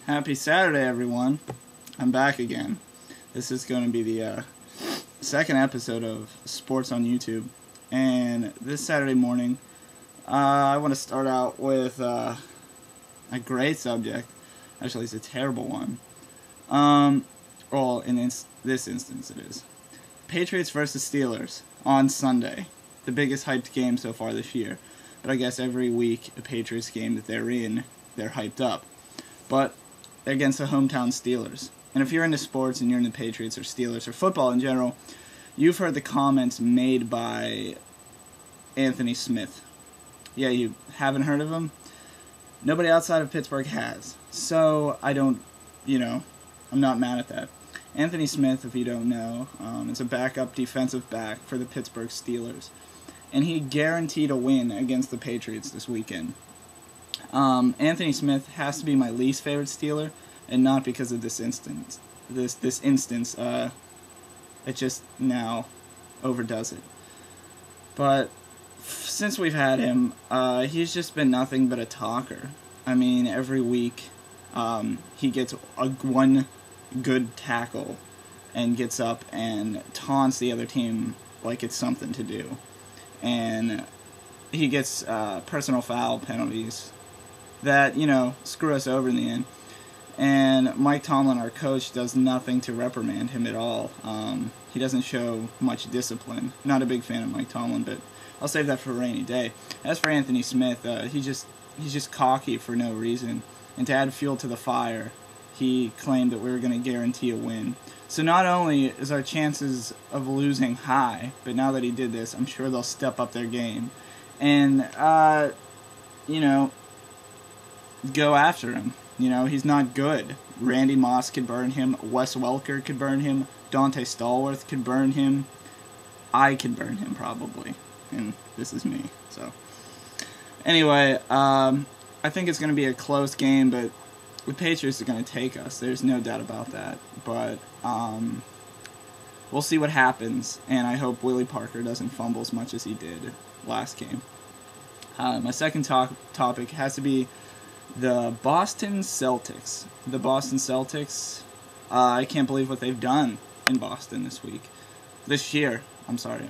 Happy Saturday, everyone. I'm back again. This is going to be the second episode of Sports on YouTube. And this Saturday morning, I want to start out with a great subject. Actually, it's a terrible one. Well, in this instance, it is. Patriots versus Steelers on Sunday. The biggest hyped game so far this year. But I guess every week, a Patriots game that they're in, they're hyped up. But against the hometown Steelers. And if you're into sports and you're into Patriots or Steelers or football in general, you've heard the comments made by Anthony Smith. Yeah, you haven't heard of him? Nobody outside of Pittsburgh has. So I'm not mad at that. Anthony Smith, if you don't know, is a backup defensive back for the Pittsburgh Steelers. And he guaranteed a win against the Patriots this weekend. Anthony Smith has to be my least favorite Steeler, and not because of this instance. This instance, it just now overdoes it. But since we've had him, he's just been nothing but a talker. I mean, every week, he gets one good tackle and gets up and taunts the other team like it's something to do. And he gets personal foul penalties that, screw us over in the end. And Mike Tomlin, our coach, does nothing to reprimand him at all. He doesn't show much discipline. Not a big fan of Mike Tomlin, but I'll save that for a rainy day. As for Anthony Smith, he's just cocky for no reason. And to add fuel to the fire, he claimed that we were going to guarantee a win. So not only is our chances of losing high, but now that he did this, I'm sure they'll step up their game. And, go after him. He's not good. Randy Moss could burn him. Wes Welker could burn him. Dante Stallworth could burn him. I could burn him, probably. And this is me. So, anyway, I think it's going to be a close game, but the Patriots are going to take us. There's no doubt about that. But we'll see what happens, and I hope Willie Parker doesn't fumble as much as he did last game. My second topic has to be the Boston Celtics. The Boston Celtics, I can't believe what they've done in Boston this year. I'm sorry.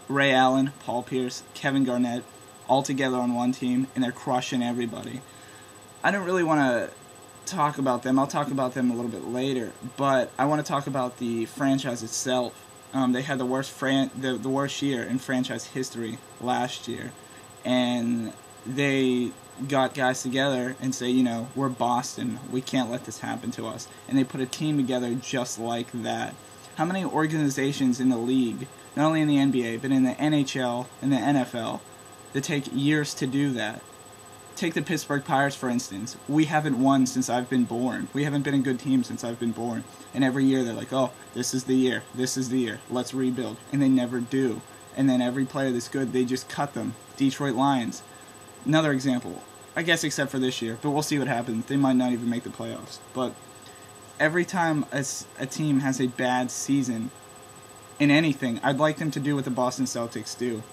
Ray Allen, Paul Pierce, Kevin Garnett, all together on one team, and they're crushing everybody. I don't really want to talk about them. I'll talk about them a little bit later, but I want to talk about the franchise itself. They had the worst year in franchise history last year, and they got guys together and say, we're Boston. We can't let this happen to us. And they put a team together just like that. How many organizations in the league, not only in the NBA, but in the NHL and the NFL, that take years to do that? Take the Pittsburgh Pirates, for instance. We haven't won since I've been born. We haven't been a good team since I've been born. And every year they're like, oh, this is the year. This is the year. Let's rebuild. And they never do. And then every player that's good, they just cut them. Detroit Lions. Another example, I guess except for this year, but we'll see what happens. They might not even make the playoffs. But every time a team has a bad season in anything, I'd like them to do what the Boston Celtics do.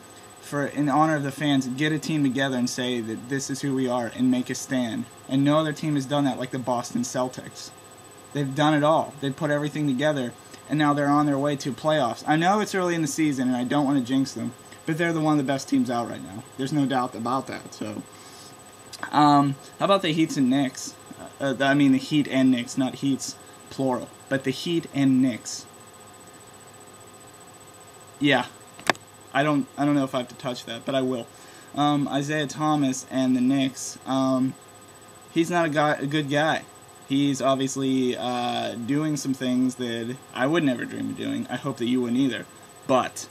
In honor of the fans, get a team together and say that this is who we are and make a stand. And no other team has done that like the Boston Celtics. They've done it all. They've put everything together, and now they're on their way to playoffs. I know it's early in the season, and I don't want to jinx them, but they're one of the best teams out right now. There's no doubt about that. So, how about the Heats and Knicks? The Heat and Knicks, not Heats, plural. But the Heat and Knicks. Yeah. I don't know if I have to touch that, but I will. Isaiah Thomas and the Knicks, he's not a good guy. He's obviously doing some things that I would never dream of doing. I hope that you wouldn't either. But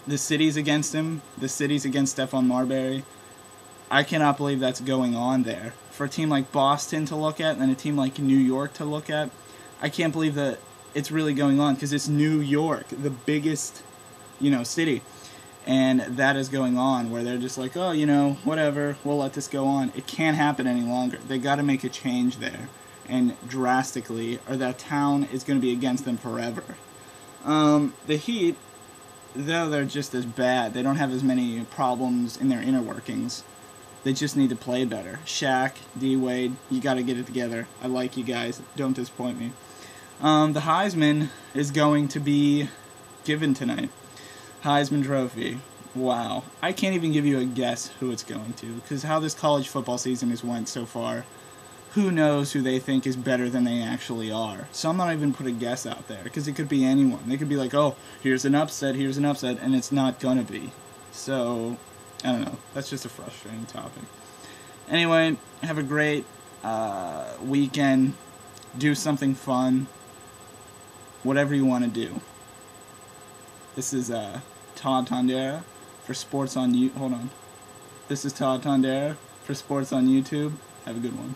the city's against him. The city's against Stephon Marbury. I cannot believe that's going on there. For a team like Boston to look at and a team like New York to look at, I can't believe that it's really going on because it's New York, the biggest, city. And that is going on where they're just like, oh, whatever, we'll let this go on. It can't happen any longer. They got to make a change there, and drastically, or that town is going to be against them forever. The Heat, though they're just as bad, they don't have as many problems in their inner workings. They just need to play better. Shaq, D-Wade, you got to get it together. I like you guys. Don't disappoint me. The Heisman is going to be given tonight. Heisman Trophy. Wow. I can't even give you a guess who it's going to, because how this college football season has went so far, who knows who they think is better than they actually are. So I'm not even put a guess out there, because it could be anyone. They could be like, oh, here's an upset, and it's not going to be. So, I don't know. That's just a frustrating topic. Anyway, have a great weekend. Do something fun. Whatever you want to do. This is Todd Tondera for Sports on YouTube. Hold on. This is Todd Tondera for Sports on YouTube. Have a good one.